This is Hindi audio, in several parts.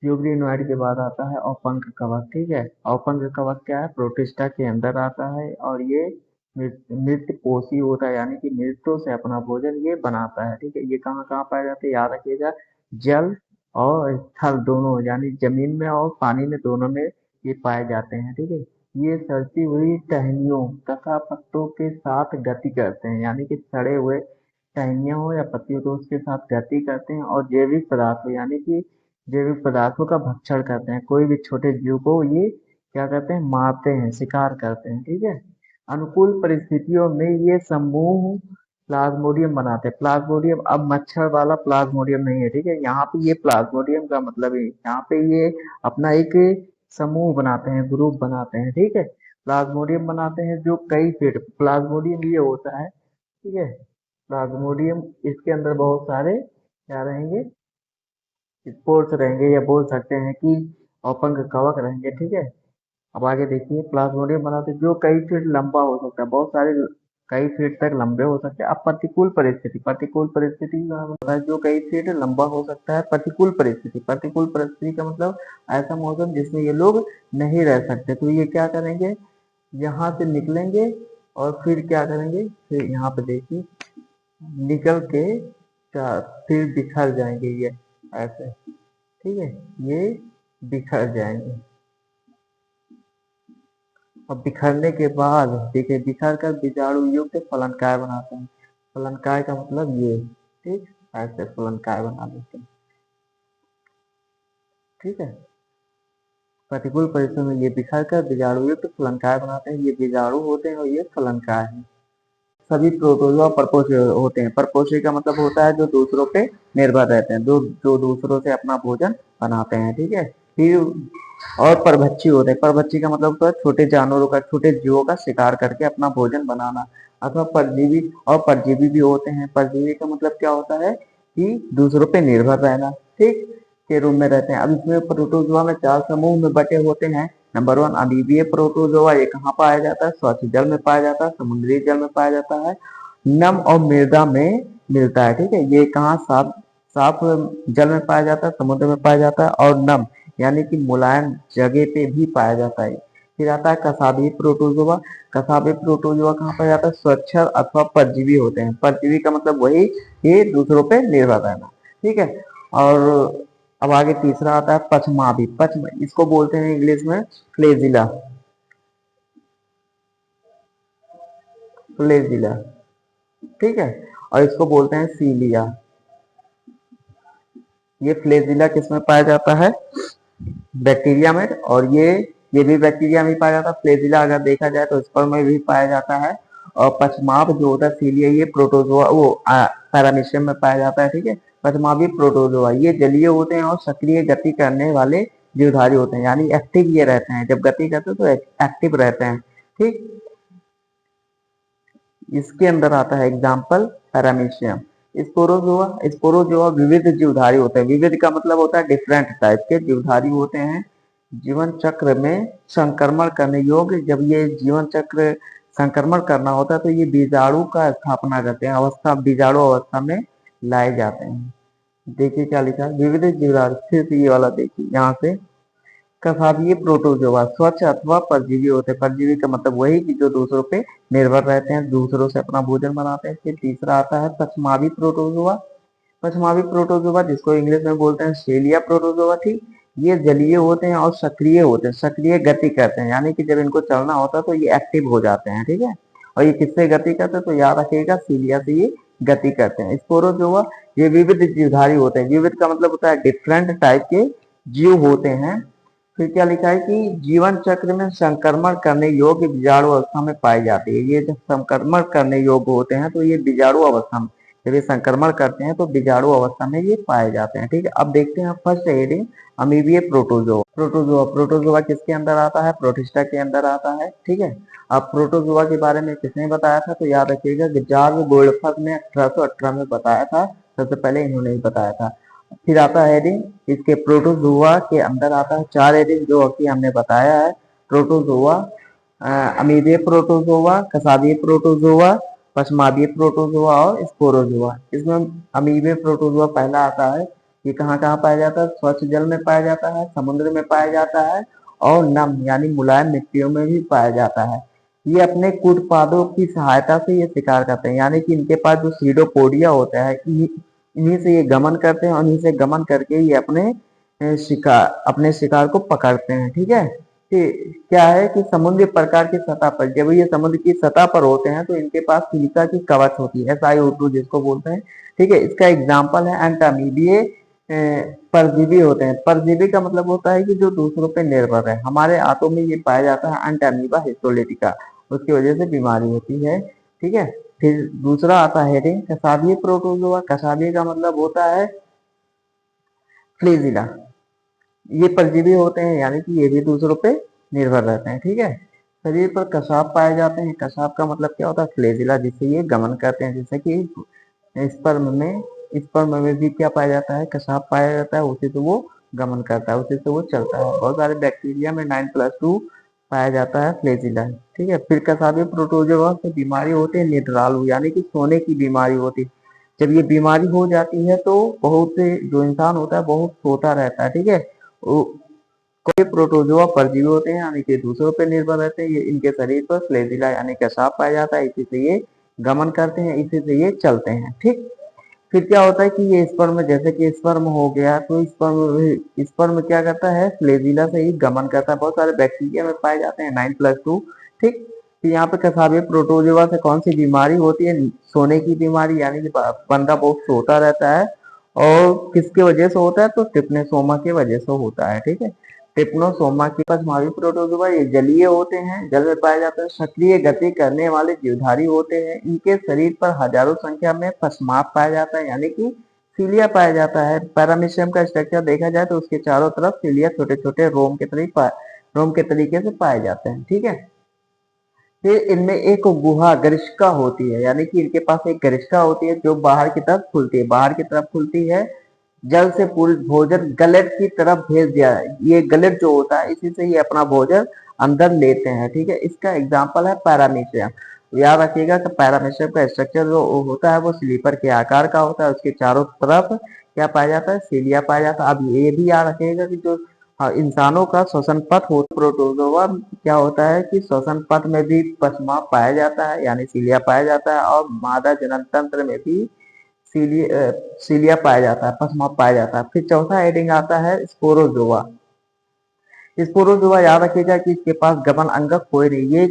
यूग्रीनोइड के बाद आता है औपंक कवक। ठीक है, औपंक कवक क्या है, प्रोटिस्टा के अंदर आता है और ये मृत पोषी होता है, यानी कि मृतों से अपना भोजन ये बनाता है। ठीक है, ये कहाँ कहाँ पाया जाता है, याद रखिएगा, जल और थल दोनों, यानी जमीन में और पानी में, दोनों में ये पाए जाते हैं। ठीक है, ये सड़ती हुई टहनियों तथा पत्तों के साथ गति करते हैं, यानी कि सड़े हुए टहनियाँ हो या पत्ती हो तो उसके साथ गति करते हैं, और जैविक पदार्थ हो, यानी कि जैविक पदार्थों का भक्षण करते हैं। कोई भी छोटे जीव को ये क्या करते हैं, मारते हैं, शिकार करते हैं। ठीक है, अनुकूल परिस्थितियों में ये समूह प्लाज्मोडियम बनाते हैं। प्लाज्मोडियम अब मच्छर वाला प्लाज्मोडियम नहीं है। ठीक है, यहाँ पे ये प्लाज्मोडियम का मतलब है, यहाँ पे ये अपना एक समूह बनाते हैं, ग्रुप बनाते हैं। ठीक है, प्लाज्मोडियम बनाते हैं जो कई फीट, प्लाज्मोडियम ये होता है। ठीक है, प्लाज्मोडियम, इसके अंदर बहुत सारे क्या रहेंगे, स्पोर्स रहेंगे, या बोल सकते हैं कि औपंक कवक रहेंगे। ठीक है, अब आगे देखिए, प्लाज्मोडियम बनाते जो कई फीट लंबा हो सकता है, बहुत सारे कई फीट तक लंबे हो सकते हैं। अब प्रतिकूल परिस्थिति, प्रतिकूल परिस्थिति का मतलब है जो कई फीट लंबा हो सकता है। प्रतिकूल परिस्थिति, प्रतिकूल परिस्थिति का मतलब ऐसा मौसम जिसमें ये लोग नहीं रह सकते, तो ये क्या करेंगे, यहाँ से निकलेंगे और फिर क्या करेंगे, फिर यहाँ पे देखिए निकल के फिर बिखर जाएंगे ये ऐसे। ठीक है, ये बिखर जाएंगे, और बिखरने के बाद देखिए, बिखर कर बीजाणु युक्त फलनकाय बनाते हैं। फलनकाय का मतलब ये, ठीक, ऐसे फलनकाय बना देते हैं। ठीक है, प्रतिकूल परिस्थिति में ये बिखर कर बीजाणु युक्त फलनकाय बनाते हैं। ये बीजाणु होते हैं और ये फलनकाय है। सभी प्रोटोजोआ परपोषी होते हैं। परपोषी का मतलब होता है जो दूसरों पे निर्भर रहते हैं, जो दूसरों से अपना भोजन बनाते हैं। ठीक है, फिर और परभक्षी होते हैं। परभक्षी का मतलब होता है छोटे जानवरों का, छोटे जीवों का शिकार करके अपना भोजन बनाना। अथवा परजीवी, और परजीवी भी होते हैं। परजीवी का मतलब क्या होता है कि दूसरों पे निर्भर रहना, ठीक, के रूप में रहते हैं। अब इसमें प्रोटोजोआ में 4 समूह में बटे होते हैं। नंबर 1 अमीबीय प्रोटोजोआ, ये कहाँ पाया जाता है, स्वच्छ जल में पाया जाता है, समुद्री जल में पाया जाता है, नम और मृदा में मिलता है। ठीक है, ये कहाँ, साफ साफ जल में पाया जाता है, समुद्र में पाया जाता है, और नम यानी कि मुलायम जगह पे भी पाया जाता है। फिर आता है कसाबी प्रोटोजोआ। कसाबी प्रोटोजोआ कहाँ पाया जाता है, स्वच्छ अथवा परजीवी होते हैं। परजीवी का मतलब वही, ये दूसरों पे निर्भर रहना। ठीक है, और अब आगे तीसरा आता है पचमाभी। पचम इसको बोलते हैं इंग्लिश में फ्लेजिला, फ्लेजिला। ठीक है, और इसको बोलते हैं सीलिया। ये फ्लेजिला किसमें पाया जाता है, बैक्टीरिया में, और ये भी बैक्टीरिया में पाया जाता है। फ्लेजिला अगर देखा जाए तो स्पर्म में भी पाया जाता है। और पचमाभ जो होता है सीलिया, ये प्रोटोजोआ, वो पैरामीशियम में पाया जाता है। ठीक है, पचमाभी प्रोटोजोआ ये जलीय होते हैं और सक्रिय गति करने वाले जीवधारी होते हैं, यानी एक्टिव ये रहते हैं, जब गति करते हैं तो एक्टिव रहते हैं। ठीक, इसके अंदर आता है एग्जाम्पल पैरामीशियम। स्पोरोजोआ, स्पोरोजोआ विविध जीवधारी होते हैं। विविध का मतलब होता है डिफरेंट टाइप के जीवधारी होते हैं। जीवन चक्र में संक्रमण करने योग्य, जब ये जीवन चक्र संक्रमण करना होता है तो ये बीजाणु का स्थापना करते हैं, अवस्था बीजाणु अवस्था में लाए जाते हैं। देखिए क्या लिखा है, विविध जीवधारी, फिर से ये वाला देखिए यहाँ से, कसाबीय प्रोटोजोआ स्वच्छ अथवा परजीवी होते हैं। परजीवी का मतलब वही कि जो दूसरों पे निर्भर रहते हैं, दूसरों से अपना भोजन बनाते हैं। फिर तीसरा आता है पचमावी प्रोटोजोआ। पचमावी प्रोटोजोआ जिसको इंग्लिश में बोलते हैं शेलिया प्रोटोजोआ। ठीक, ये जलीय होते हैं और सक्रिय होते हैं, सक्रिय गति करते हैं, यानी कि जब इनको चलना होता है तो ये एक्टिव हो जाते हैं। ठीक है, और ये किससे गति करते हैं, तो याद रखिएगा सीलिया से ये गति करते हैं। स्पोरोजोआ ये विविध जीवधारी होते हैं। विविध का मतलब होता है डिफरेंट टाइप के जीव होते हैं। फिर क्या लिखा है कि जीवन चक्र में संक्रमण करने योग्य बीजाणु अवस्था में पाई जाती है। ये जब संक्रमण करने योग्य होते हैं तो ये बीजाणु अवस्था में, जब ये संक्रमण करते हैं तो बीजाणु अवस्था में ये पाए जाते हैं। ठीक है, अब देखते हैं फर्स्ट हेडिंग अमीबीय प्रोटोजोआ। प्रोटोजोआ, प्रोटोजोआ किसके अंदर आता है, प्रोटिस्टा के अंदर आता है। ठीक है, अब प्रोटोजोआ के बारे में किसने बताया था, तो याद रखिएगा जॉर्ज गोल्डफर्ग ने 1818 में बताया था, सबसे पहले इन्होंने ही बताया था। फिर आता है हेडिंग, इसके प्रोटोजोआ के अंदर आता है 4 हेडिंग जो कि हमने बताया है। प्रोटोजोआ, अमीबीय प्रोटोजोआ, कसाबीय प्रोटोजोआ, पश्माबीय प्रोटोजोआ और स्पोरोजोआ। इसमें अमीबीय प्रोटोजोआ पहला आता है। ये कहाँ कहाँ पाया जाता है? स्वच्छ जल में पाया जाता है, समुद्र में पाया जाता है और नम यानी मुलायम मिट्टियों में भी पाया जाता है। ये अपने कूटपादों की सहायता से ये शिकार करते हैं, यानी कि इनके पास जो सीडोपोडिया होता है, इन्हीं से ये गमन करते हैं और इन्हीं से गमन करके ये अपने शिकार को पकड़ते हैं। ठीक है, कि क्या है कि समुद्री प्रकार की सतह पर, जब ये समुद्र की सतह पर होते हैं तो इनके पास सिलिका की कवच होती है, SiO2 जिसको बोलते हैं। ठीक है, इसका एग्जाम्पल है एंटामीबिए। परजीवी होते हैं। परजीवी का मतलब होता है कि जो दूसरों पे निर्भर है। हमारे हाथों में ये पाया जाता है एंटामीबा हिस्टोलिटिका, उसकी वजह से बीमारी होती है। ठीक है, फिर दूसरा आता है हेडिंग कसाबीय प्रोटोजोआ। कसाबीय का मतलब होता है फ्लेजिला। ये परजीवी होते हैं, यानी कि ये भी दूसरों पे निर्भर रहते हैं। ठीक है, शरीर पर कसाब पाए जाते हैं। कसाब का मतलब क्या होता है? फ्लेजिला, जिससे ये गमन करते हैं। जैसे कि स्पर्म में भी क्या पाया जाता है? कसाब पाया जाता है, उसी से वो गमन करता है, उसी से वो चलता है। बहुत सारे बैक्टीरिया में 9+2 पाया जाता है फ्लेजिला। ठीक है, फिर कसाबी प्रोटोजोआ से बीमारी होती है निद्रालु, यानी कि सोने की बीमारी होती है। जब ये बीमारी हो जाती है तो बहुत से जो इंसान होता है बहुत सोता रहता है। ठीक है, कोई प्रोटोजोआ परजीवी होते हैं, यानी कि दूसरों पर निर्भर रहते हैं। ये इनके शरीर पर फ्लेजिला यानी कसाब पाया जाता है, इसी से ये गमन करते हैं, इसी से ये चलते हैं। ठीक, फिर क्या होता है कि ये स्पर्म, जैसे कि स्पर्म हो गया, तो स्पर्म क्या करता है? फ्लेजिला से ही गमन करता है। बहुत सारे बैक्टीरिया में पाए जाते हैं 9+2। ठीक, तो यहाँ पे कसाबी प्रोटोजोआ से कौन सी बीमारी होती है? सोने की बीमारी, यानी कि बंदा बहुत सोता रहता है। और किसके वजह से होता है? तो ट्रिप्नोसोमा की वजह से होता है। ठीक है, ट्रिप्नोसोमा के पास मावी प्रोटोजोआ, ये जलीय होते हैं, जल में पाए जाते हैं, सक्रिय गति करने वाले जीवधारी होते हैं। इनके शरीर पर हजारों संख्या में पश्माप पाया जाता है, यानी कि सीलिया पाया जाता है। पैरामीशियम का स्ट्रक्चर देखा जाए तो उसके चारों तरफ सीलिया छोटे छोटे रोम के तरीके से पाए जाते हैं। ठीक है, फिर इनमें एक गुहा गरिष्का होती है, यानी कि इनके पास एक गरिष्का होती है जो बाहर की तरफ खुलती है, बाहर की तरफ खुलती है। जल से पूर्ण भोजन गलेट की तरफ भेज दिया है। ये गलेट जो होता है, इसी से ये अपना भोजन अंदर लेते हैं। ठीक है, इसका एग्जाम्पल है पैरामीशियम। याद रखिएगा कि पैरामीशियम का स्ट्रक्चर जो होता है वो स्लीपर के आकार का होता है। उसके चारों तरफ क्या पाया जाता है? सीलिया पाया जाता है। अब ये भी याद रखिएगा कि जो इंसानों का श्वसन पथ हो, प्रोटोजोआ क्या होता है कि श्वसन पथ में भी पश्मा पाया जाता है, यानी सीलिया पाया जाता है। और मादा जनन तंत्र में भी सीलिया पाया जाता है, पश्मा पाया जाता है। फिर चौथा हेडिंग आता है स्पोरोजोआ। स्पोरोजोआ याद रखिएगा कि इसके पास गमन अंग कोई नहीं, ये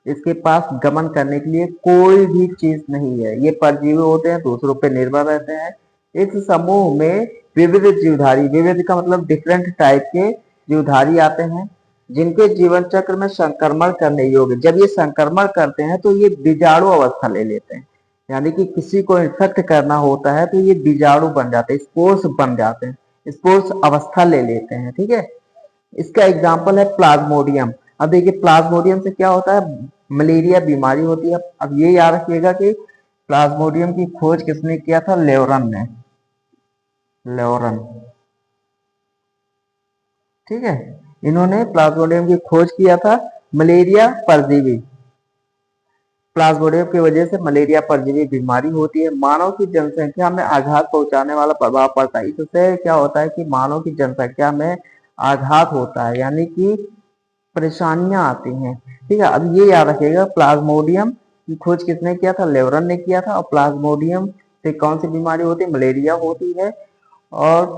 इसके पास गमन करने के लिए कोई भी चीज नहीं है। ये परजीवी होते हैं, दूसरों पर निर्भर रहते हैं। इस समूह में विविध जीवधारी, विविध का मतलब डिफरेंट टाइप के जीवधारी आते हैं, जिनके जीवन चक्र में संक्रमण करने योग्य। जब ये संक्रमण करते हैं तो ये बीजाणु अवस्था ले लेते हैं, यानी कि किसी को इन्फेक्ट करना होता है तो ये बीजाणु बन जाते हैं, स्पोर्स बन जाते हैं, स्पोर्स अवस्था ले लेते हैं। ठीक है, इसका एग्जाम्पल है प्लाज्मोडियम। अब देखिए प्लाज्मोडियम से क्या होता है? मलेरिया बीमारी होती है। अब ये याद रखिएगा कि प्लाज्मोडियम की खोज किसने किया था? लेवरन ने। लेवरन, ठीक है, इन्होंने प्लाज्मोडियम की खोज किया था। मलेरिया परजीवी, प्लाज्मोडियम की वजह से मलेरिया परजीवी बीमारी होती है। मानव की जनसंख्या में आघात पहुंचाने वाला प्रभाव पड़ता है। इससे क्या होता है कि मानव की जनसंख्या में आघात होता है, यानी कि परेशानियां आती हैं। ठीक है, अब ये याद रखिएगा प्लाज्मोडियम की खोज किसने किया था? लेवरन ने किया था। और प्लाज्मोडियम से कौन सी बीमारी होती है? मलेरिया होती है। और